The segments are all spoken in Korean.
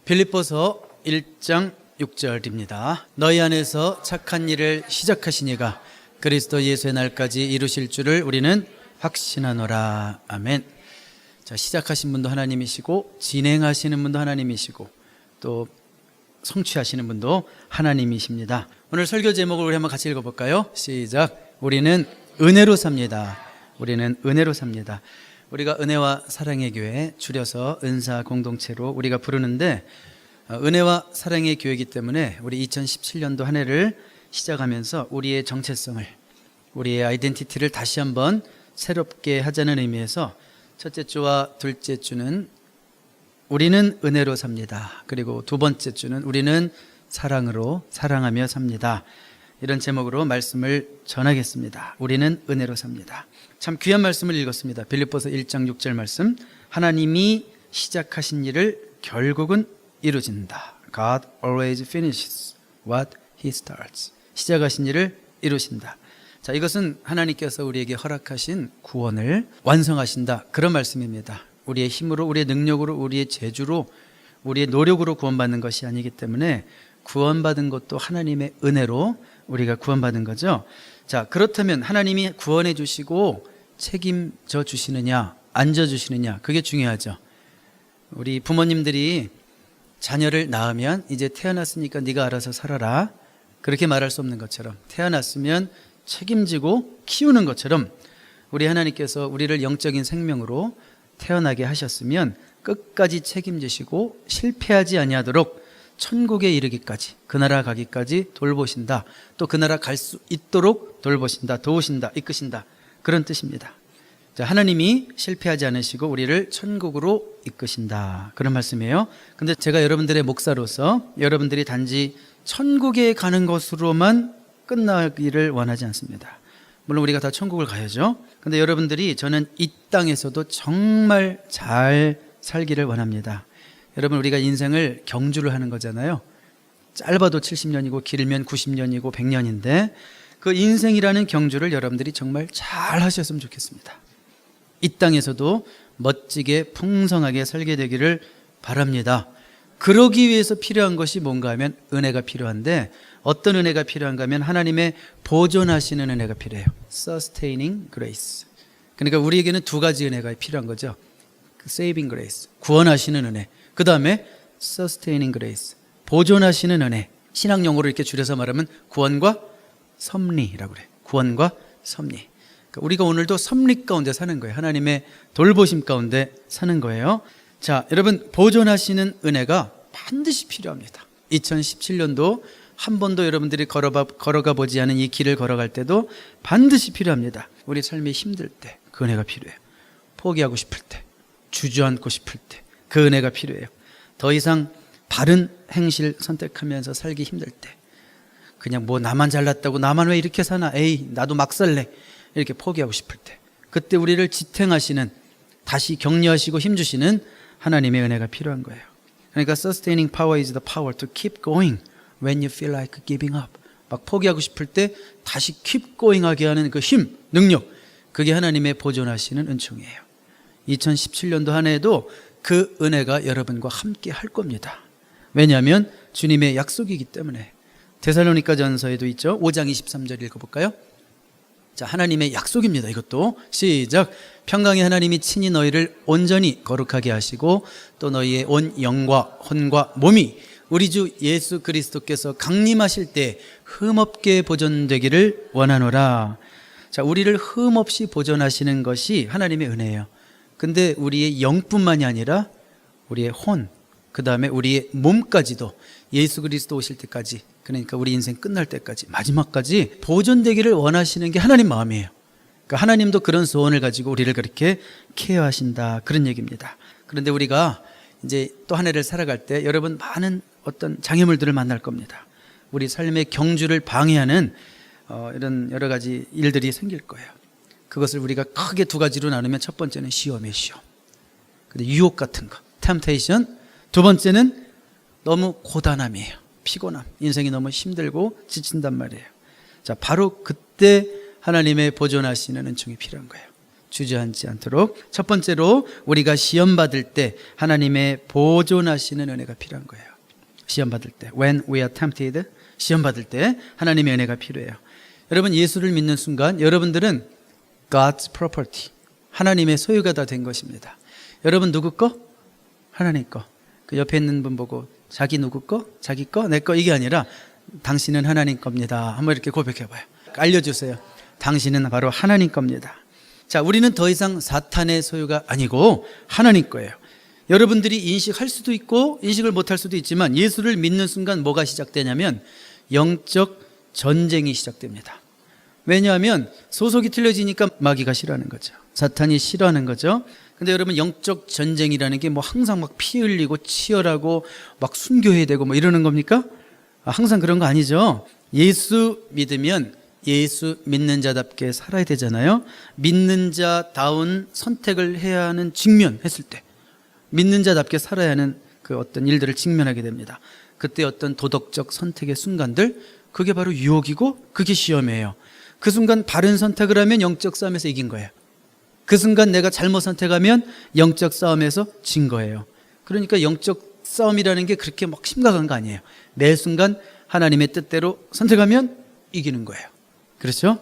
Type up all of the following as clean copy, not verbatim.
빌립보서 1장 6절입니다. 너희 안에서 착한 일을 시작하신 이가 그리스도 예수의 날까지 이루실 줄을 우리는 확신하노라. 아멘. 자, 시작하신 분도 하나님이시고 진행하시는 분도 하나님이시고 또 성취하시는 분도 하나님이십니다. 오늘 설교 제목을 우리 한번 같이 읽어볼까요? 시작. 우리는 은혜로 삽니다. 우리는 은혜로 삽니다. 우리가 은혜와 사랑의 교회, 줄여서 은사 공동체로 우리가 부르는데, 은혜와 사랑의 교회이기 때문에 우리 2017년도 한 해를 시작하면서 우리의 정체성을, 우리의 아이덴티티를 다시 한번 새롭게 하자는 의미에서 첫째 주와 둘째 주는 우리는 은혜로 삽니다. 그리고 두 번째 주는 우리는 사랑으로 사랑하며 삽니다. 이런 제목으로 말씀을 전하겠습니다. 우리는 은혜로 삽니다. 참 귀한 말씀을 읽었습니다. 빌립보서 1장 6절 말씀. 하나님이 시작하신 일을 결국은 이루신다. God always finishes what He starts. 시작하신 일을 이루신다. 자, 이것은 하나님께서 우리에게 허락하신 구원을 완성하신다. 그런 말씀입니다. 우리의 힘으로, 우리의 능력으로, 우리의 재주로, 우리의 노력으로 구원받는 것이 아니기 때문에 구원받은 것도 하나님의 은혜로 우리가 구원받은 거죠. 자, 그렇다면 하나님이 구원해 주시고 책임져 주시느냐, 안져 주시느냐, 그게 중요하죠. 우리 부모님들이 자녀를 낳으면 이제 태어났으니까 네가 알아서 살아라, 그렇게 말할 수 없는 것처럼, 태어났으면 책임지고 키우는 것처럼 우리 하나님께서 우리를 영적인 생명으로 태어나게 하셨으면 끝까지 책임지시고 실패하지 아니하도록 천국에 이르기까지, 그 나라 가기까지 돌보신다. 또 그 나라 갈 수 있도록 돌보신다, 도우신다, 이끄신다, 그런 뜻입니다. 자, 하나님이 실패하지 않으시고 우리를 천국으로 이끄신다, 그런 말씀이에요. 근데 제가 여러분들의 목사로서 여러분들이 단지 천국에 가는 것으로만 끝나기를 원하지 않습니다. 물론 우리가 다 천국을 가야죠. 근데 여러분들이, 저는 이 땅에서도 정말 잘 살기를 원합니다. 여러분, 우리가 인생을 경주를 하는 거잖아요. 짧아도 70년이고 길면 90년이고 100년인데 그 인생이라는 경주를 여러분들이 정말 잘 하셨으면 좋겠습니다. 이 땅에서도 멋지게 풍성하게 살게 되기를 바랍니다. 그러기 위해서 필요한 것이 뭔가 하면 은혜가 필요한데, 어떤 은혜가 필요한가 하면 하나님의 보존하시는 은혜가 필요해요. Sustaining grace. 그러니까 우리에게는 두 가지 은혜가 필요한 거죠. Saving grace, 구원하시는 은혜. 그 다음에 Sustaining grace, 보존하시는 은혜. 신학 용어로 이렇게 줄여서 말하면 구원과 섭리라고 그래요. 구원과 섭리. 그러니까 우리가 오늘도 섭리 가운데 사는 거예요. 하나님의 돌보심 가운데 사는 거예요. 자, 여러분, 보존하시는 은혜가 반드시 필요합니다. 2017년도 한 번도 여러분들이 걸어가 보지 않은 이 길을 걸어갈 때도 반드시 필요합니다. 우리 삶이 힘들 때 그 은혜가 필요해요. 포기하고 싶을 때, 주저앉고 싶을 때 그 은혜가 필요해요. 더 이상 바른 행실 선택하면서 살기 힘들 때, 그냥 뭐 나만 잘났다고, 나만 왜 이렇게 사나, 에이 나도 막 살래, 이렇게 포기하고 싶을 때, 그때 우리를 지탱하시는, 다시 격려하시고 힘주시는 하나님의 은혜가 필요한 거예요. 그러니까 sustaining power is the power to keep going when you feel like giving up. 막 포기하고 싶을 때 다시 keep going 하게 하는 그 힘, 능력, 그게 하나님의 보존하시는 은총이에요. 2017년도 한 해에도 그 은혜가 여러분과 함께 할 겁니다. 왜냐하면 주님의 약속이기 때문에. 데살로니가 전서에도 있죠. 5장 23절 읽어볼까요? 자, 하나님의 약속입니다. 이것도 시작. 평강의 하나님이 친히 너희를 온전히 거룩하게 하시고 또 너희의 온 영과 혼과 몸이 우리 주 예수 그리스도께서 강림하실 때 흠없게 보존되기를 원하노라. 자, 우리를 흠없이 보존하시는 것이 하나님의 은혜예요. 근데 우리의 영뿐만이 아니라 우리의 혼, 그 다음에 우리의 몸까지도 예수 그리스도 오실 때까지, 그러니까 우리 인생 끝날 때까지, 마지막까지 보존되기를 원하시는 게 하나님 마음이에요. 그러니까 하나님도 그런 소원을 가지고 우리를 그렇게 케어하신다, 그런 얘기입니다. 그런데 우리가 이제 또 한 해를 살아갈 때 여러분 많은 어떤 장애물들을 만날 겁니다. 우리 삶의 경주를 방해하는 이런 여러 가지 일들이 생길 거예요. 그것을 우리가 크게 두 가지로 나누면, 첫 번째는 시험이에요, 시험. 근데 유혹 같은 거, temptation. 두 번째는 너무 고단함이에요, 피곤함. 인생이 너무 힘들고 지친단 말이에요. 자, 바로 그때 하나님의 보존하시는 은총이 필요한 거예요. 주저앉지 않도록. 첫 번째로 우리가 시험 받을 때 하나님의 보존하시는 은혜가 필요한 거예요. 시험 받을 때, when we are tempted, 시험 받을 때 하나님의 은혜가 필요해요. 여러분, 예수를 믿는 순간 여러분들은 God's property, 하나님의 소유가 다 된 것입니다. 여러분 누구 거? 하나님 거. 그 옆에 있는 분 보고 자기 누구 거? 자기 거? 내 거? 이게 아니라 당신은 하나님 겁니다. 한번 이렇게 고백해봐요. 알려주세요. 당신은 바로 하나님 겁니다. 자, 우리는 더 이상 사탄의 소유가 아니고 하나님 거예요. 여러분들이 인식할 수도 있고 인식을 못할 수도 있지만 예수를 믿는 순간 뭐가 시작되냐면 영적 전쟁이 시작됩니다. 왜냐하면 소속이 틀려지니까 마귀가 싫어하는 거죠. 사탄이 싫어하는 거죠. 근데 여러분, 영적 전쟁이라는 게 뭐 항상 막 피 흘리고 치열하고 막 순교해야 되고 뭐 이러는 겁니까? 항상 그런 거 아니죠. 예수 믿으면 예수 믿는 자답게 살아야 되잖아요. 믿는 자다운 선택을 해야 하는 직면했을 때 믿는 자답게 살아야 하는 그 어떤 일들을 직면하게 됩니다. 그때 어떤 도덕적 선택의 순간들, 그게 바로 유혹이고 그게 시험이에요. 그 순간 바른 선택을 하면 영적 싸움에서 이긴 거예요. 그 순간 내가 잘못 선택하면 영적 싸움에서 진 거예요. 그러니까 영적 싸움이라는 게 그렇게 막 심각한 거 아니에요. 매 순간 하나님의 뜻대로 선택하면 이기는 거예요. 그렇죠?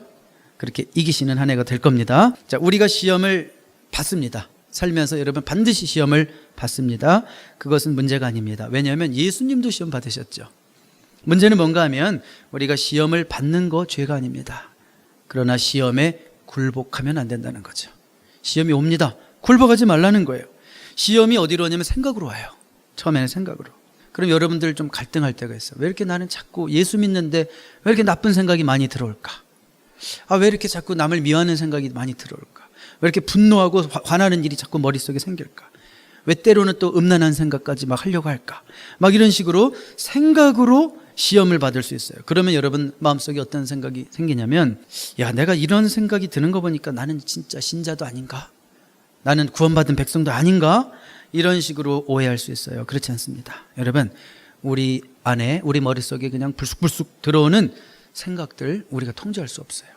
그렇게 이기시는 한 해가 될 겁니다. 자, 우리가 시험을 받습니다. 살면서 여러분 반드시 시험을 받습니다. 그것은 문제가 아닙니다. 왜냐하면 예수님도 시험 받으셨죠. 문제는 뭔가 하면 우리가 시험을 받는 거 죄가 아닙니다. 그러나 시험에 굴복하면 안 된다는 거죠. 시험이 옵니다. 굴복하지 말라는 거예요. 시험이 어디로 오냐면 생각으로 와요. 처음에는 생각으로. 그럼 여러분들 좀 갈등할 때가 있어요. 왜 이렇게 나는 자꾸 예수 믿는데 왜 이렇게 나쁜 생각이 많이 들어올까? 왜 이렇게 자꾸 남을 미워하는 생각이 많이 들어올까? 왜 이렇게 분노하고 화나는 일이 자꾸 머릿속에 생길까? 왜 때로는 또 음란한 생각까지 막 하려고 할까? 막 이런 식으로 생각으로 시험을 받을 수 있어요. 그러면 여러분 마음속에 어떤 생각이 생기냐면, 야, 내가 이런 생각이 드는 거 보니까 나는 진짜 신자도 아닌가? 나는 구원받은 백성도 아닌가? 이런 식으로 오해할 수 있어요. 그렇지 않습니다. 여러분, 우리 안에, 우리 머릿속에 그냥 불쑥불쑥 들어오는 생각들 우리가 통제할 수 없어요.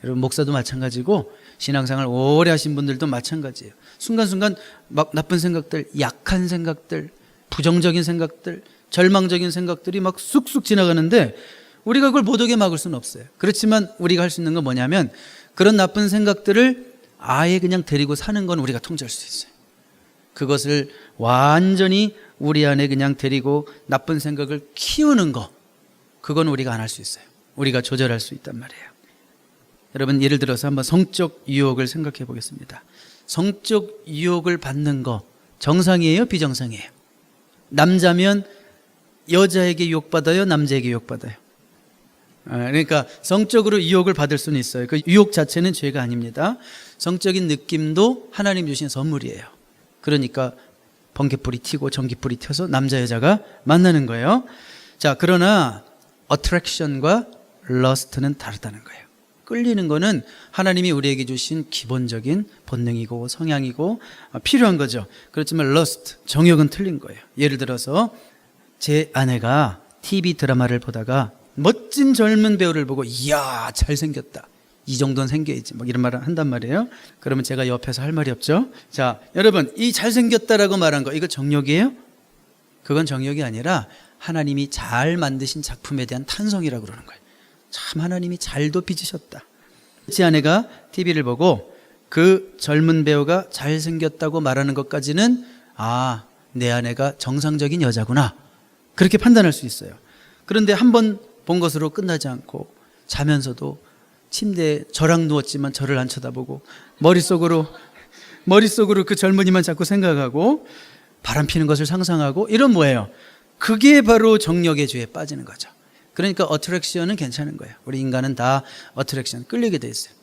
여러분, 목사도 마찬가지고 신앙생활 오래 하신 분들도 마찬가지예요. 순간순간 막 나쁜 생각들, 약한 생각들, 부정적인 생각들, 절망적인 생각들이 막 쑥쑥 지나가는데 우리가 그걸 못 오게 막을 수는 없어요. 그렇지만 우리가 할 수 있는 건 뭐냐면 그런 나쁜 생각들을 아예 그냥 데리고 사는 건 우리가 통제할 수 있어요. 그것을 완전히 우리 안에 그냥 데리고 나쁜 생각을 키우는 거, 그건 우리가 안 할 수 있어요. 우리가 조절할 수 있단 말이에요. 여러분, 예를 들어서 한번 성적 유혹을 생각해 보겠습니다. 성적 유혹을 받는 거 정상이에요? 비정상이에요? 남자면 여자에게 유혹받아요? 남자에게 유혹받아요? 그러니까 성적으로 유혹을 받을 수는 있어요. 그 유혹 자체는 죄가 아닙니다. 성적인 느낌도 하나님 주신 선물이에요. 그러니까 번개불이 튀고 전기불이 튀어서 남자 여자가 만나는 거예요. 자, 그러나 attraction과 lust는 다르다는 거예요. 끌리는 거는 하나님이 우리에게 주신 기본적인 본능이고 성향이고 필요한 거죠. 그렇지만 lust, 정욕은 틀린 거예요. 예를 들어서 제 아내가 TV 드라마를 보다가 멋진 젊은 배우를 보고 이야 잘생겼다, 이 정도는 생겨야지 막 이런 말을 한단 말이에요. 그러면 제가 옆에서 할 말이 없죠. 자, 여러분, 이 잘생겼다라고 말한 거 이거 정욕이에요? 그건 정욕이 아니라 하나님이 잘 만드신 작품에 대한 탄성이라고 그러는 거예요. 참 하나님이 잘도 빚으셨다. 제 아내가 TV를 보고 그 젊은 배우가 잘생겼다고 말하는 것까지는 내 아내가 정상적인 여자구나, 그렇게 판단할 수 있어요. 그런데 한 번 본 것으로 끝나지 않고 자면서도 침대에 저랑 누웠지만 저를 안 쳐다보고 머릿속으로 그 젊은이만 자꾸 생각하고 바람 피는 것을 상상하고 이런 뭐예요? 그게 바로 정욕의 죄에 빠지는 거죠. 그러니까 어트랙션은 괜찮은 거예요. 우리 인간은 다 어트랙션, 끌리게 돼 있어요.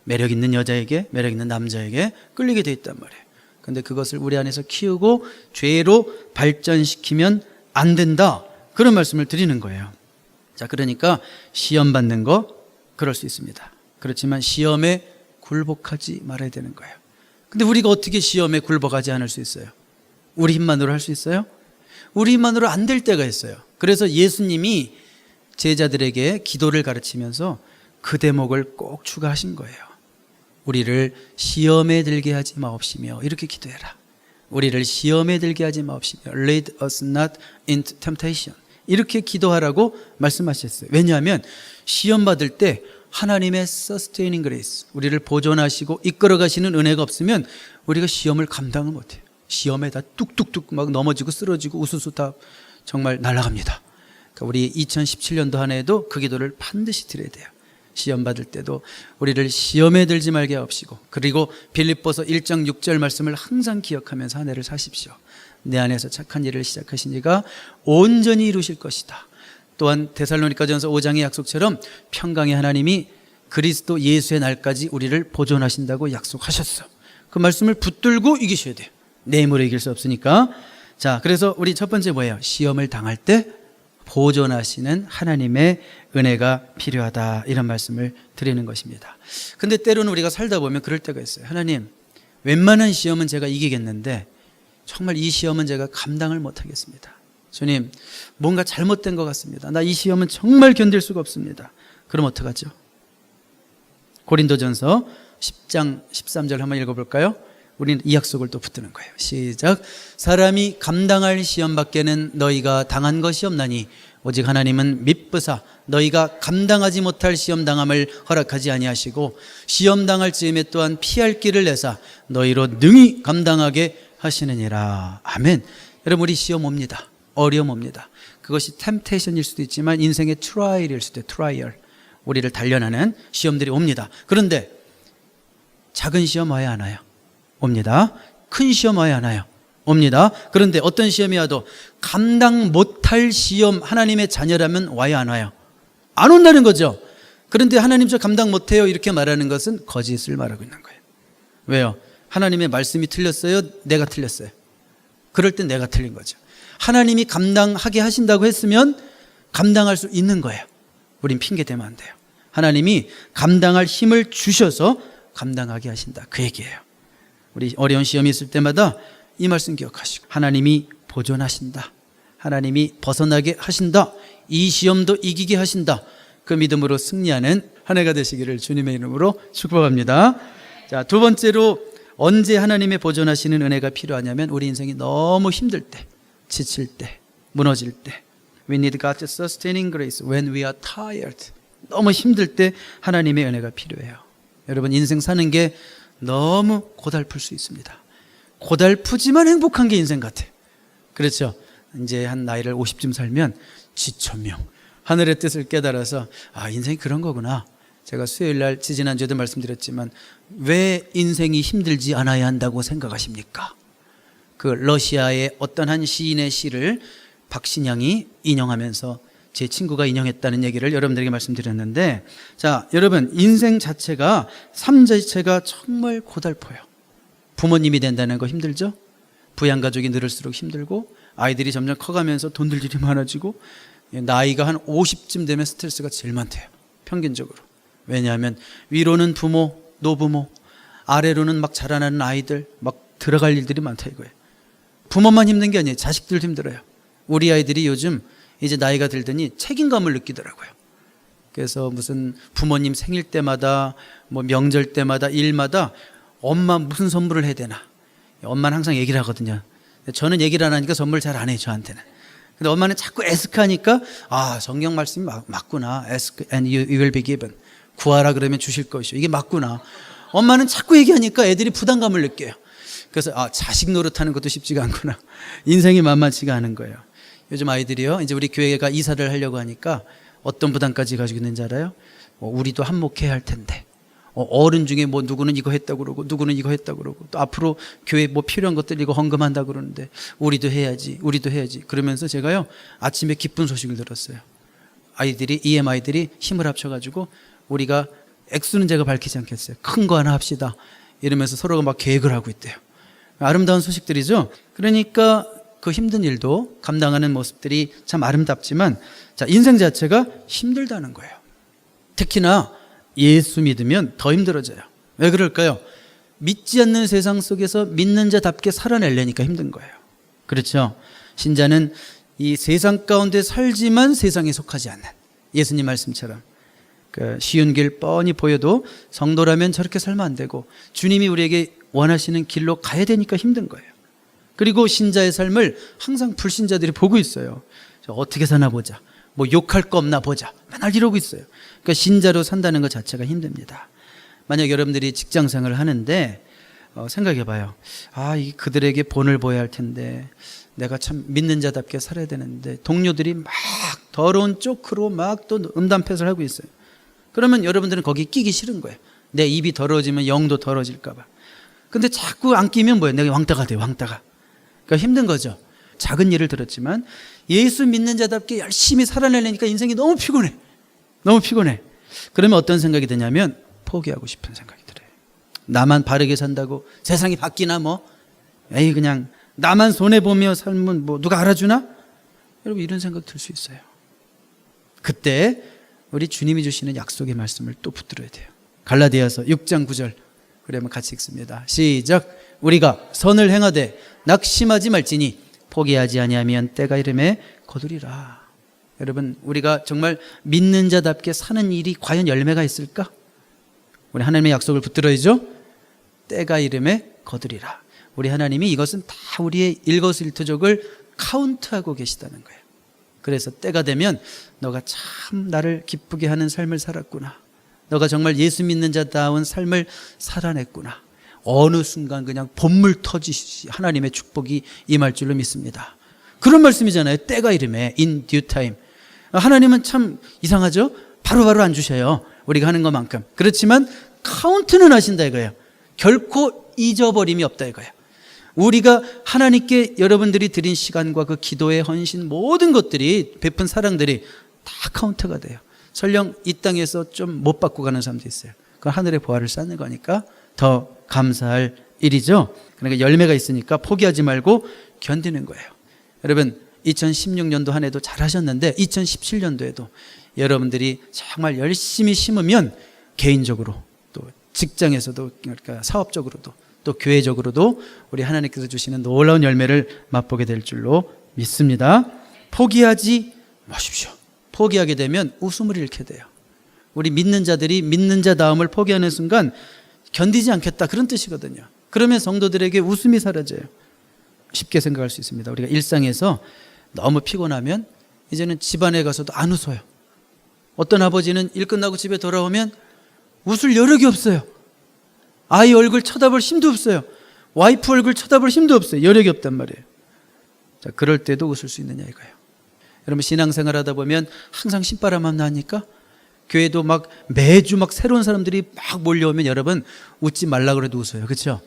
매력 있는 여자에게, 매력 있는 남자에게 끌리게 돼 있단 말이에요. 그런데 그것을 우리 안에서 키우고 죄로 발전시키면 안 된다, 그런 말씀을 드리는 거예요. 자, 그러니까 시험 받는 거 그럴 수 있습니다. 그렇지만 시험에 굴복하지 말아야 되는 거예요. 근데 우리가 어떻게 시험에 굴복하지 않을 수 있어요? 우리 힘만으로 할 수 있어요? 우리 힘만으로 안 될 때가 있어요. 그래서 예수님이 제자들에게 기도를 가르치면서 그 대목을 꼭 추가하신 거예요. 우리를 시험에 들게 하지 마옵시며 이렇게 기도해라. 우리를 시험에 들게 하지 마옵시며 Lead us not into temptation 이렇게 기도하라고 말씀하셨어요. 왜냐하면 시험 받을 때 하나님의 sustaining grace 우리를 보존하시고 이끌어 가시는 은혜가 없으면 우리가 시험을 감당을 못해요. 시험에 다 뚝뚝뚝 막 넘어지고 쓰러지고 우수수 다 정말 날아갑니다. 그러니까 우리 2017년도 한 해에도 그 기도를 반드시 드려야 돼요. 시험 받을 때도 우리를 시험에 들지 말게 하옵시고 그리고 빌립보서 1장 6절 말씀을 항상 기억하면서 한 해를 사십시오. 내 안에서 착한 일을 시작하신 이가 온전히 이루실 것이다. 또한 데살로니가전서 5장의 약속처럼 평강의 하나님이 그리스도 예수의 날까지 우리를 보존하신다고 약속하셨어. 그 말씀을 붙들고 이기셔야 돼요. 내 힘으로 이길 수 없으니까. 자, 그래서 우리 첫 번째 뭐예요? 시험을 당할 때 보존하시는 하나님의 은혜가 필요하다 이런 말씀을 드리는 것입니다. 근데 때로는 우리가 살다 보면 그럴 때가 있어요. 하나님, 웬만한 시험은 제가 이기겠는데 정말 이 시험은 제가 감당을 못하겠습니다. 주님, 뭔가 잘못된 것 같습니다. 나 이 시험은 정말 견딜 수가 없습니다. 그럼 어떡하죠? 고린도전서 10장 13절 한번 읽어볼까요? 우리는 이 약속을 또 붙드는 거예요. 시작. 사람이 감당할 시험 밖에는 너희가 당한 것이 없나니 오직 하나님은 미쁘사 너희가 감당하지 못할 시험 당함을 허락하지 아니하시고 시험 당할 즈음에 또한 피할 길을 내사 너희로 능히 감당하게 하시느니라. 아멘. 여러분, 우리 시험 옵니다. 어려움 옵니다. 그것이 템테이션일 수도 있지만 인생의 트라이얼일 수도 있어요. 트라이얼. 우리를 단련하는 시험들이 옵니다. 그런데 작은 시험 와야 하나요? 옵니다. 큰 시험 와야 하나요? 옵니다. 그런데 어떤 시험이 와도 감당 못할 시험 하나님의 자녀라면 와야 하나요? 안 온다는 거죠. 그런데 하나님 저 감당 못해요 이렇게 말하는 것은 거짓을 말하고 있는 거예요. 왜요? 하나님의 말씀이 틀렸어요? 내가 틀렸어요? 그럴 땐 내가 틀린 거죠. 하나님이 감당하게 하신다고 했으면 감당할 수 있는 거예요. 우린 핑계 대면 안 돼요. 하나님이 감당할 힘을 주셔서 감당하게 하신다 그 얘기예요. 우리 어려운 시험이 있을 때마다 이 말씀 기억하시고 하나님이 보존하신다. 하나님이 벗어나게 하신다. 이 시험도 이기게 하신다. 그 믿음으로 승리하는 한 해가 되시기를 주님의 이름으로 축복합니다. 자, 두 번째로 언제 하나님의 보존하시는 은혜가 필요하냐면 우리 인생이 너무 힘들 때, 지칠 때, 무너질 때 We need God's sustaining grace when we are tired. 너무 힘들 때 하나님의 은혜가 필요해요. 여러분, 인생 사는 게 너무 고달플 수 있습니다. 고달프지만 행복한 게 인생 같아요. 그렇죠? 이제 한 나이를 50쯤 살면 지천명 하늘의 뜻을 깨달아서 아, 인생이 그런 거구나. 제가 수요일날 지지난주에도 말씀드렸지만 왜 인생이 힘들지 않아야 한다고 생각하십니까? 그 러시아의 어떤 한 시인의 시를 박신양이 인용하면서 제 친구가 인용했다는 얘기를 여러분들에게 말씀드렸는데, 자, 여러분, 인생 자체가, 삶 자체가 정말 고달퍼요. 부모님이 된다는 거 힘들죠? 부양가족이 늘을수록 힘들고 아이들이 점점 커가면서 돈들 일이 많아지고 나이가 한 50쯤 되면 스트레스가 제일 많대요. 평균적으로. 왜냐하면 위로는 부모, 노부모, 아래로는 막 자라나는 아이들, 막 들어갈 일들이 많다 이거예요. 부모만 힘든 게 아니에요. 자식들 힘들어요. 우리 아이들이 요즘 이제 나이가 들더니 책임감을 느끼더라고요. 그래서 무슨 부모님 생일 때마다 뭐 명절 때마다 일마다 엄마 무슨 선물을 해야 되나. 엄마는 항상 얘기를 하거든요. 저는 얘기를 안 하니까 선물 잘 안 해요, 저한테는. 근데 엄마는 자꾸 ask 하니까 아, 성경 말씀이 맞구나. ask and you will be given. 구하라 그러면 주실 것이요. 이게 맞구나. 엄마는 자꾸 얘기하니까 애들이 부담감을 느껴요. 그래서 아, 자식 노릇하는 것도 쉽지가 않구나. 인생이 만만치가 않은 거예요. 요즘 아이들이요, 이제 우리 교회가 이사를 하려고 하니까 어떤 부담까지 가지고 있는지 알아요? 우리도 한몫해야 할 텐데. 어른 중에 뭐 누구는 이거 했다고 그러고 누구는 이거 했다고 그러고 또 앞으로 교회 뭐 필요한 것들 이거 헌금한다고 그러는데 우리도 해야지. 그러면서 제가요, 아침에 기쁜 소식을 들었어요. 아이들이, EMI들이 힘을 합쳐가지고 우리가 액수는 제가 밝히지 않겠어요. 큰 거 하나 합시다. 이러면서 서로가 막 계획을 하고 있대요. 아름다운 소식들이죠. 그러니까 그 힘든 일도 감당하는 모습들이 참 아름답지만, 자, 인생 자체가 힘들다는 거예요. 특히나 예수 믿으면 더 힘들어져요. 왜 그럴까요? 믿지 않는 세상 속에서 믿는 자답게 살아내려니까 힘든 거예요. 그렇죠? 신자는 이 세상 가운데 살지만 세상에 속하지 않는, 예수님 말씀처럼 그러니까 쉬운 길 뻔히 보여도 성도라면 저렇게 살면 안 되고 주님이 우리에게 원하시는 길로 가야 되니까 힘든 거예요. 그리고 신자의 삶을 항상 불신자들이 보고 있어요. 어떻게 사나 보자, 뭐 욕할 거 없나 보자, 맨날 이러고 있어요. 그러니까 신자로 산다는 것 자체가 힘듭니다. 만약 여러분들이 직장 생활을 하는데 생각해 봐요. 이 그들에게 본을 보여야 할 텐데 내가 참 믿는 자답게 살아야 되는데 동료들이 막 더러운 쪼크로 막 또 음담패설 하고 있어요. 그러면 여러분들은 거기 끼기 싫은 거예요. 내 입이 더러워지면 영도 더러워질까 봐. 근데 자꾸 안 끼면 뭐예요? 내가 왕따가 돼요, 왕따가. 그러니까 힘든 거죠. 작은 예를 들었지만 예수 믿는 자답게 열심히 살아내려니까 인생이 너무 피곤해. 너무 피곤해. 그러면 어떤 생각이 드냐면 포기하고 싶은 생각이 들어요. 나만 바르게 산다고 세상이 바뀌나 뭐. 그냥 나만 손해보며 살면 뭐 누가 알아주나? 여러분 이런 생각 들 수 있어요. 그때 우리 주님이 주시는 약속의 말씀을 또 붙들어야 돼요. 갈라디아서 6장 9절 우리 한번 같이 읽습니다. 시작. 우리가 선을 행하되 낙심하지 말지니 포기하지 아니하면 때가 이름에 거두리라. 여러분 우리가 정말 믿는 자답게 사는 일이 과연 열매가 있을까? 우리 하나님의 약속을 붙들어야죠. 때가 이름에 거두리라. 우리 하나님이 이것은 다 우리의 일거수일투족을 카운트하고 계시다는 거예요. 그래서 때가 되면 너가 참 나를 기쁘게 하는 삶을 살았구나, 너가 정말 예수 믿는 자다운 삶을 살아냈구나, 어느 순간 그냥 본물 터지시 하나님의 축복이 임할 줄로 믿습니다. 그런 말씀이잖아요. 때가 이름에 in due time. 하나님은 참 이상하죠. 바로바로 안 주셔요, 우리가 하는 것만큼. 그렇지만 카운트는 하신다 이거예요. 결코 잊어버림이 없다 이거예요. 우리가 하나님께 여러분들이 드린 시간과 그 기도의 헌신 모든 것들이 베푼 사랑들이 다 카운트가 돼요. 설령 이 땅에서 좀 못 받고 가는 사람도 있어요. 그 하늘의 보화를 쌓는 거니까 더 감사할 일이죠. 그러니까 열매가 있으니까 포기하지 말고 견디는 거예요. 여러분 2016년도 한 해도 잘하셨는데 2017년도에도 여러분들이 정말 열심히 심으면 개인적으로 또 직장에서도 그러니까 사업적으로도 또 교회적으로도 우리 하나님께서 주시는 놀라운 열매를 맛보게 될 줄로 믿습니다. 포기하지 마십시오. 포기하게 되면 웃음을 잃게 돼요. 우리 믿는 자들이 믿는 자다움을 포기하는 순간 견디지 않겠다 그런 뜻이거든요. 그러면 성도들에게 웃음이 사라져요. 쉽게 생각할 수 있습니다. 우리가 일상에서 너무 피곤하면 이제는 집안에 가서도 안 웃어요. 어떤 아버지는 일 끝나고 집에 돌아오면 웃을 여력이 없어요. 아이 얼굴 쳐다볼 힘도 없어요. 와이프 얼굴 쳐다볼 힘도 없어요. 여력이 없단 말이에요. 자, 그럴 때도 웃을 수 있느냐 이거예요. 여러분 신앙생활 하다 보면 항상 신바람만 나니까 교회도 막 매주 막 새로운 사람들이 막 몰려오면 여러분 웃지 말라 그래도 웃어요. 그렇죠?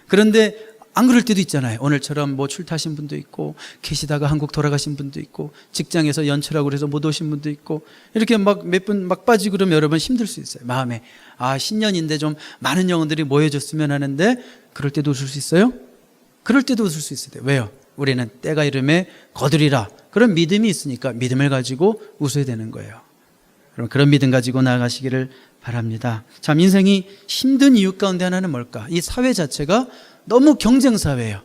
그런데 안 그럴 때도 있잖아요. 오늘처럼 뭐 출타하신 분도 있고 계시다가 한국 돌아가신 분도 있고 직장에서 연초라고 그래서 못 오신 분도 있고 이렇게 막 몇 분 막 빠지고 그러면 여러분 힘들 수 있어요. 마음에 신년인데 좀 많은 영혼들이 모여줬으면 하는데 그럴 때도 웃을 수 있어요? 그럴 때도 웃을 수 있어요. 왜요? 우리는 때가 이름에 거두리라 그런 믿음이 있으니까 믿음을 가지고 웃어야 되는 거예요. 여러분 그런 믿음 가지고 나아가시기를 바랍니다. 참 인생이 힘든 이유 가운데 하나는 뭘까? 이 사회 자체가 너무 경쟁사회예요.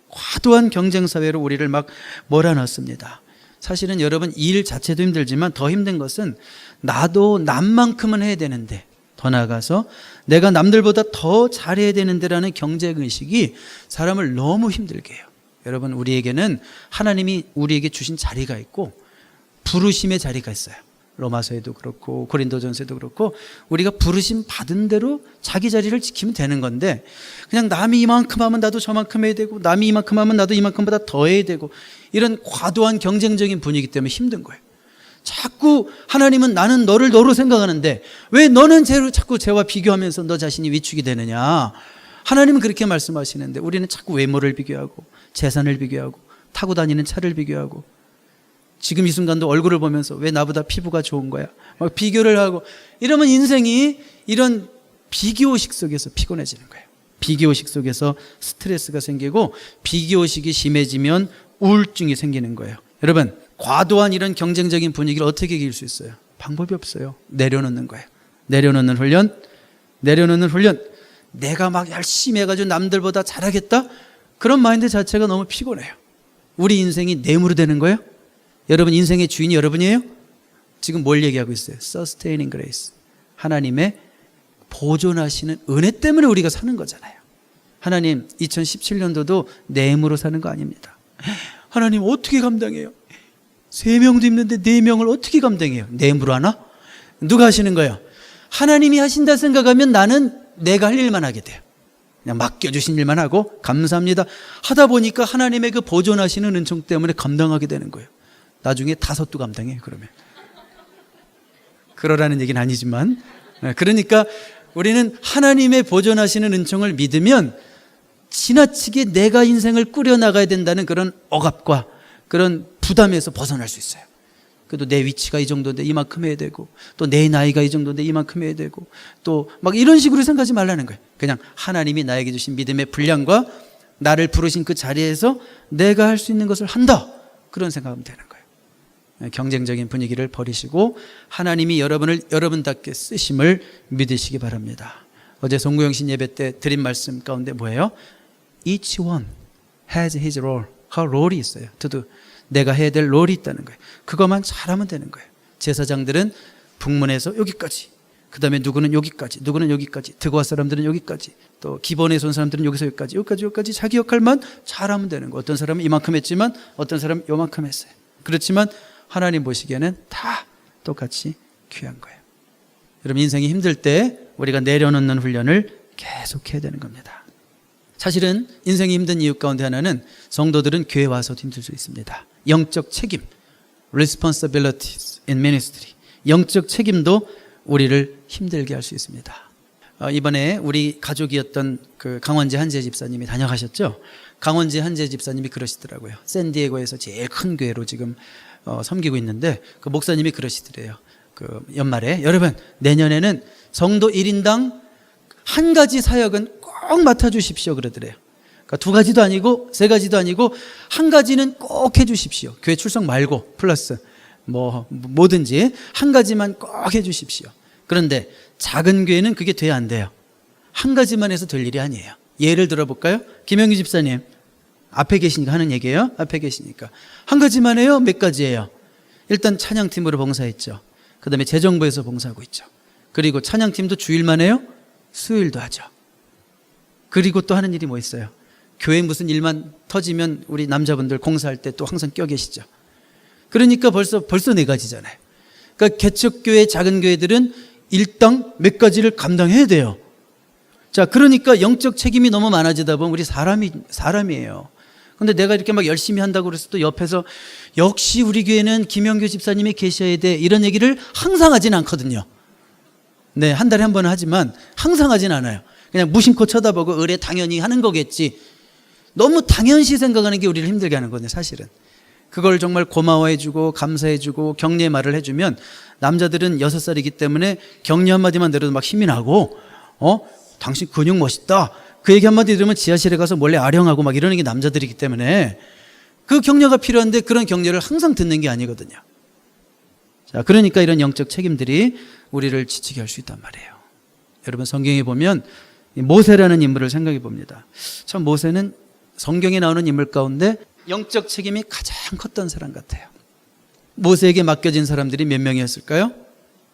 과도한 경쟁사회로 우리를 막 몰아넣습니다. 사실은 여러분 일 자체도 힘들지만 더 힘든 것은 나도 남만큼은 해야 되는데 더 나아가서 내가 남들보다 더 잘해야 되는데라는 경쟁의식이 사람을 너무 힘들게 해요. 여러분 우리에게는 하나님이 우리에게 주신 자리가 있고 부르심의 자리가 있어요. 로마서에도 그렇고 고린도전서에도 그렇고 우리가 부르심 받은 대로 자기 자리를 지키면 되는 건데 그냥 남이 이만큼 하면 나도 저만큼 해야 되고 남이 이만큼 하면 나도 이만큼보다 더 해야 되고 이런 과도한 경쟁적인 분위기 때문에 힘든 거예요. 자꾸 하나님은 나는 너를 너로 생각하는데 왜 너는 자꾸 쟤와 비교하면서 너 자신이 위축이 되느냐. 하나님은 그렇게 말씀하시는데 우리는 자꾸 외모를 비교하고 재산을 비교하고 타고 다니는 차를 비교하고 지금 이 순간도 얼굴을 보면서 왜 나보다 피부가 좋은 거야? 막 비교를 하고 이러면 인생이 이런 비교의식 속에서 피곤해지는 거예요. 비교의식 속에서 스트레스가 생기고 비교의식이 심해지면 우울증이 생기는 거예요. 여러분 과도한 이런 경쟁적인 분위기를 어떻게 이길 수 있어요? 방법이 없어요. 내려놓는 거예요. 내려놓는 훈련. 내가 막 열심히 해가지고 남들보다 잘하겠다? 그런 마인드 자체가 너무 피곤해요. 우리 인생이 뇌물이 되는 거예요? 여러분 인생의 주인이 여러분이에요? 지금 뭘 얘기하고 있어요? Sustaining grace. 하나님의 보존하시는 은혜 때문에 우리가 사는 거잖아요. 하나님 2017년도도 내 힘으로 사는 거 아닙니다. 하나님 어떻게 감당해요? 3명도 있는데 4명을 어떻게 감당해요? 내 힘으로 하나? 누가 하시는 거예요? 하나님이 하신다 생각하면 나는 내가 할 일만 하게 돼요. 그냥 맡겨주신 일만 하고 감사합니다 하다 보니까 하나님의 그 보존하시는 은총 때문에 감당하게 되는 거예요. 나중에 5도 감당해요. 그러면 그러라는 얘기는 아니지만, 그러니까 우리는 하나님의 보존하시는 은총을 믿으면 지나치게 내가 인생을 꾸려나가야 된다는 그런 억압과 그런 부담에서 벗어날 수 있어요. 그래도 내 위치가 이 정도인데 이만큼 해야 되고, 또 내 나이가 이 정도인데 이만큼 해야 되고, 또 막 이런 식으로 생각하지 말라는 거예요. 그냥 하나님이 나에게 주신 믿음의 분량과 나를 부르신 그 자리에서 내가 할 수 있는 것을 한다, 그런 생각하면 되는 거예요. 경쟁적인 분위기를 버리시고 하나님이 여러분을 여러분답게 쓰심을 믿으시기 바랍니다. 어제 송구영신 예배 때 드린 말씀 가운데 뭐예요? Each one has his role. her role이 있어요. to do. 내가 해야 될 롤이 있다는 거예요. 그것만 잘하면 되는 거예요. 제사장들은 북문에서 여기까지, 그 다음에 누구는 여기까지, 누구는 여기까지, 드고아 사람들은 여기까지, 또 기본에서 온 사람들은 여기서 여기까지 자기 역할만 잘하면 되는 거예요. 어떤 사람은 이만큼 했지만 어떤 사람은 요만큼 했어요. 그렇지만 하나님 보시기에는 다 똑같이 귀한 거예요. 여러분, 인생이 힘들 때 우리가 내려놓는 훈련을 계속 해야 되는 겁니다. 사실은 인생이 힘든 이유 가운데 하나는 성도들은 교회 와서도 힘들 수 있습니다. 영적 책임, responsibilities in ministry, 영적 책임도 우리를 힘들게 할 수 있습니다. 이번에 우리 가족이었던 그 강원재 한재 집사님이 다녀가셨죠. 강원재 한재 집사님이 그러시더라고요. 샌디에고에서 제일 큰 교회로 지금 섬기고 있는데, 그 목사님이 그러시더래요. 그 연말에, 여러분 내년에는 성도 1인당 한 가지 사역은 꼭 맡아주십시오 그러더래요. 그러니까 2가지도 아니고 3가지도 아니고 한 가지는 꼭 해주십시오. 교회 출석 말고 플러스 뭐든지 한 가지만 꼭 해주십시오. 그런데 작은 교회는 그게 돼야 안 돼요. 한 가지만 해서 될 일이 아니에요. 예를 들어볼까요? 김영규 집사님 앞에 계시니까 하는 얘기예요. 앞에 계시니까 한 가지만 해요? 몇 가지예요? 일단 찬양팀으로 봉사했죠. 그 다음에 재정부에서 봉사하고 있죠. 그리고 찬양팀도 주일만 해요? 수요일도 하죠. 그리고 또 하는 일이 뭐 있어요? 교회 무슨 일만 터지면 우리 남자분들 공사할 때 또 항상 껴 계시죠. 그러니까 벌써 4가지잖아요. 그러니까 개척교회, 작은 교회들은 일당 몇 가지를 감당해야 돼요. 자, 그러니까 영적 책임이 너무 많아지다 보면 우리 사람이에요. 근데 내가 이렇게 막 열심히 한다고 그래서 또 옆에서 역시 우리 교회는 김영규 집사님이 계셔야 돼, 이런 얘기를 항상 하진 않거든요. 네, 한 달에 한 번은 하지만 항상 하진 않아요. 그냥 무심코 쳐다보고 의뢰 당연히 하는 거겠지. 너무 당연시 생각하는 게 우리를 힘들게 하는 건데, 사실은 그걸 정말 고마워해주고 감사해주고 격려의 말을 해주면 남자들은 6살이기 때문에 격려 한마디만 들어도 막 힘이 나고, 당신 근육 멋있다, 그 얘기 한마디 들으면 지하실에 가서 몰래 아령하고 막 이러는 게 남자들이기 때문에 그 격려가 필요한데 그런 격려를 항상 듣는 게 아니거든요. 자, 그러니까 이런 영적 책임들이 우리를 지치게 할 수 있단 말이에요. 여러분, 성경에 보면 모세라는 인물을 생각해 봅니다. 참 모세는 성경에 나오는 인물 가운데 영적 책임이 가장 컸던 사람 같아요. 모세에게 맡겨진 사람들이 몇 명이었을까요?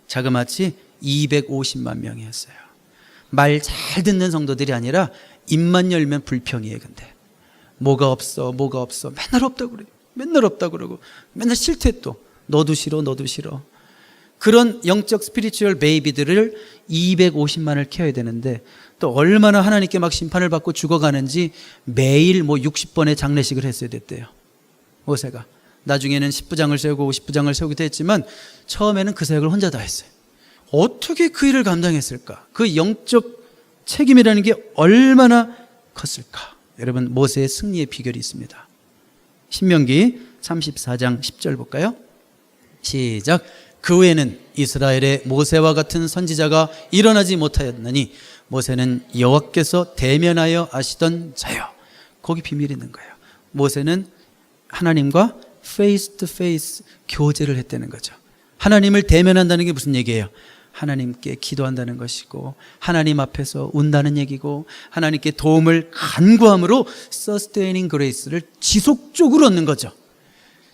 자그마치 250만 명이었어요. 말 잘 듣는 성도들이 아니라 입만 열면 불평이에요. 근데 뭐가 없어 맨날 없다고 그래요. 맨날 없다고 그러고 맨날 싫대, 또 너도 싫어. 그런 영적 스피리추얼 베이비들을 250만을 키워야 되는데, 또 얼마나 하나님께 막 심판을 받고 죽어가는지 매일 60번의 장례식을 했어야 됐대요. 모세가 나중에는 10부장을 세우고 50부장을 세우기도 했지만 처음에는 그 사역을 혼자 다 했어요. 어떻게 그 일을 감당했을까? 그 영적 책임이라는 게 얼마나 컸을까? 여러분, 모세의 승리의 비결이 있습니다. 신명기 34장 10절 볼까요? 시작. 그 후에는 이스라엘의 모세와 같은 선지자가 일어나지 못하였느니 모세는 여호와께서 대면하여 아시던 자요. 거기 비밀이 있는 거예요. 모세는 하나님과 페이스 투 페이스 교제를 했다는 거죠. 하나님을 대면한다는 게 무슨 얘기예요? 하나님께 기도한다는 것이고, 하나님 앞에서 운다는 얘기고, 하나님께 도움을 간구함으로 sustaining grace를 지속적으로 얻는 거죠.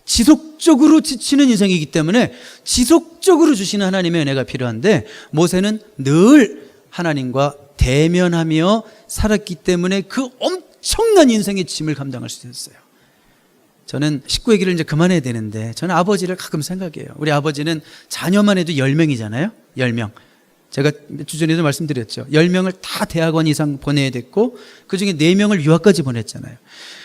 지속적으로 지치는 인생이기 때문에 지속적으로 주시는 하나님의 은혜가 필요한데, 모세는 늘 하나님과 대면하며 살았기 때문에 그 엄청난 인생의 짐을 감당할 수 있었어요. 저는 식구 얘기를 이제 그만해야 되는데, 저는 아버지를 가끔 생각해요. 우리 아버지는 자녀만 해도 10명이잖아요 10명. 제가 몇 주 전에도 말씀드렸죠. 10명을 다 대학원 이상 보내야 됐고, 그중에 4명을 유학까지 보냈잖아요.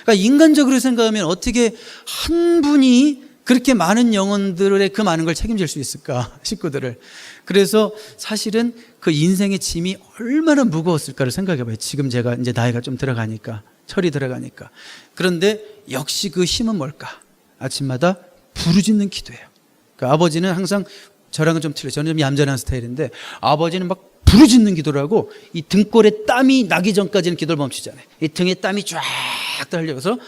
그러니까 인간적으로 생각하면 어떻게 한 분이 그렇게 많은 영혼들의 그 많은 걸 책임질 수 있을까, 식구들을. 그래서 사실은 그 인생의 짐이 얼마나 무거웠을까를 생각해봐요. 지금 제가 이제 나이가 좀 들어가니까, 철이 들어가니까. 그런데 역시 그 힘은 뭘까? 아침마다 부르짖는 기도예요. 그러니까 아버지는 항상 저랑은 좀 틀려요. 저는 좀 얌전한 스타일인데, 아버지는 막 부르짖는 기도를 하고, 이 등골에 땀이 나기 전까지는 기도를 멈추지 않아요. 이 등에 땀이 쫙 달려서,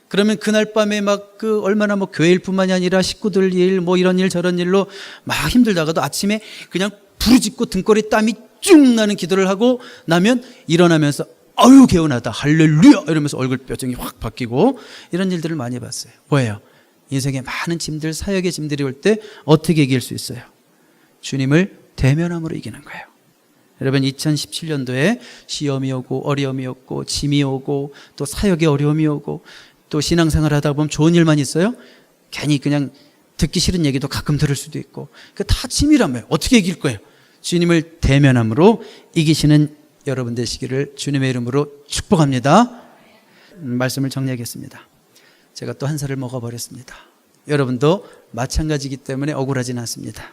그러면 그날 밤에 막 그 얼마나 뭐 교회 일뿐만이 아니라 식구들 일, 뭐 이런 일 저런 일로 막 힘들다가도 아침에 그냥 부르짖고 등골에 땀이 쭉 나는 기도를 하고 나면 일어나면서 아유 개운하다 할렐루야 이러면서 얼굴 표정이 확 바뀌고, 이런 일들을 많이 봤어요. 뭐예요? 인생에 많은 짐들, 사역의 짐들이 올 때 어떻게 이길 수 있어요? 주님을 대면함으로 이기는 거예요. 여러분, 2017년도에 시험이 오고 어려움이 오고 짐이 오고 또 사역의 어려움이 오고 또 신앙생활 하다 보면 좋은 일만 있어요? 괜히 그냥 듣기 싫은 얘기도 가끔 들을 수도 있고, 그 다 짐이라며요. 어떻게 이길 거예요? 주님을 대면함으로 이기시는 여러분 되시기를 주님의 이름으로 축복합니다. 말씀을 정리하겠습니다. 제가 또 한 살을 먹어버렸습니다. 여러분도 마찬가지이기 때문에 억울하진 않습니다.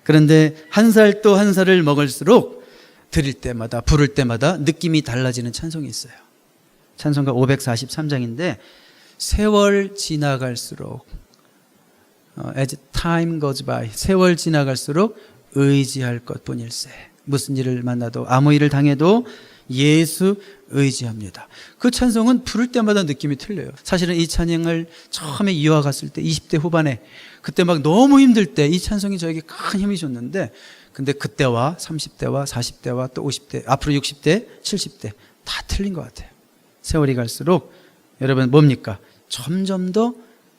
그런데 한 살 또 한 살을 먹을수록 드릴 때마다 부를 때마다 느낌이 달라지는 찬송이 있어요. 찬송가 543장인데 세월 지나갈수록 as time goes by, 세월 지나갈수록 의지할 것뿐일세. 무슨 일을 만나도 아무 일을 당해도 예수 의지합니다. 그 찬송은 부를 때마다 느낌이 틀려요. 사실은 이 찬양을 처음에 이화 갔을 때 20대 후반에 그때 막 너무 힘들 때 이 찬송이 저에게 큰 힘이 줬는데, 근데 그때와 30대와 40대와 또 50대, 앞으로 60대, 70대 다 틀린 것 같아요. 세월이 갈수록 여러분 뭡니까? 점점 더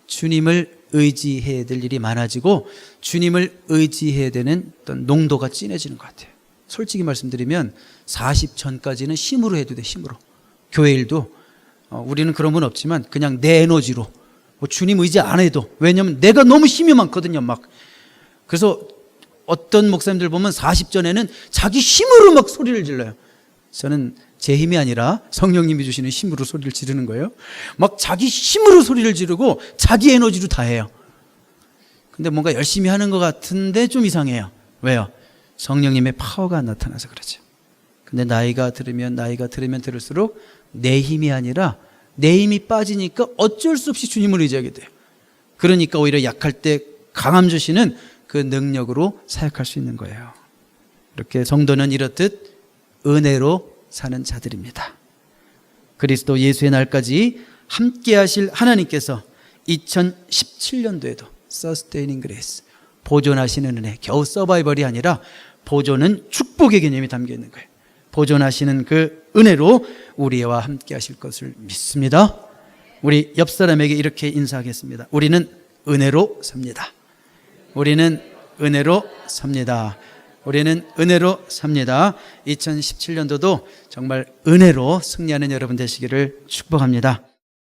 주님을 의지해야 될 일이 많아지고 주님을 의지해야 되는 어떤 농도가 진해지는 것 같아요. 솔직히 말씀드리면 40 전까지는 힘으로 해도 돼, 힘으로. 교회 일도 우리는 그런 건 없지만 그냥 내 에너지로, 뭐 주님 의지 안 해도, 왜냐면 내가 너무 힘이 많거든요, 막. 그래서 어떤 목사님들 보면 40 전에는 자기 힘으로 막 소리를 질러요. 저는 제 힘이 아니라 성령님이 주시는 힘으로 소리를 지르는 거예요. 막 자기 힘으로 소리를 지르고 자기 에너지로 다 해요. 근데 뭔가 열심히 하는 것 같은데 좀 이상해요. 왜요? 성령님의 파워가 나타나서 그러죠. 근데 나이가 들으면 들을수록 내 힘이 아니라 내 힘이 빠지니까 어쩔 수 없이 주님을 의지하게 돼요. 그러니까 오히려 약할 때 강함 주시는 그 능력으로 사역할 수 있는 거예요. 이렇게 성도는 이렇듯 은혜로 사는 자들입니다. 그리스도 예수의 날까지 함께 하실 하나님께서 2017년도에도 Sustaining Grace, 보존하시는 은혜, 겨우 서바이벌이 아니라 보존은 축복의 개념이 담겨 있는 거예요. 보존하시는 그 은혜로 우리와 함께 하실 것을 믿습니다. 우리 옆 사람에게 이렇게 인사하겠습니다. 우리는 은혜로 삽니다. 우리는 은혜로 삽니다. 우리는 은혜로 삽니다. 2017년도도 정말 은혜로 승리하는 여러분 되시기를 축복합니다.